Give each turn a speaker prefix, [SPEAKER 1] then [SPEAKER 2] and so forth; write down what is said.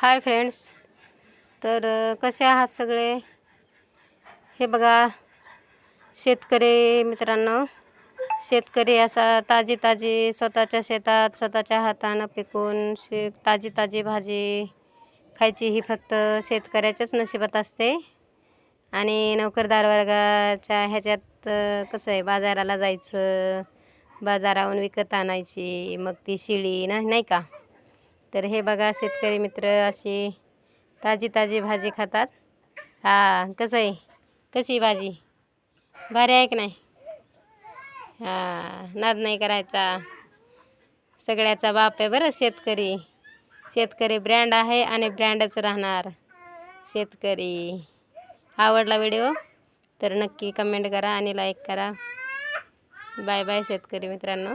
[SPEAKER 1] Hi friends. तर कसे आहात सगळे. हे बघा शेतकरी मित्रांनो, शेतकरी असा ताजी ताजी स्वतःच्या शेतात स्वतःच्या हातानं पिकवून ताजी ताजी भाजी खायची ही फक्त शेतकऱ्याच्याच नशिबात असते. आणि नोकरदार वर्गाच्या ह्याच्यात कसं आहे, बाजाराला जायचं, बाजाराहून विकत आणायची, मग ती शिळी नाही का. तर हे बघा शेतकरी मित्र अशी ताजी ताजी भाजी खातात. कसं आहे, कशी भाजी भारी आहे की नाही. नाद नाही करायचा, सगळ्याचा बाप आहे बरं शेतकरी. शेतकरी ब्रँड आहे आणि ब्रँडच राहणार शेतकरी. आवडला व्हिडिओ तर नक्की कमेंट करा आणि लाईक करा. बाय बाय शेतकरी मित्रांनो.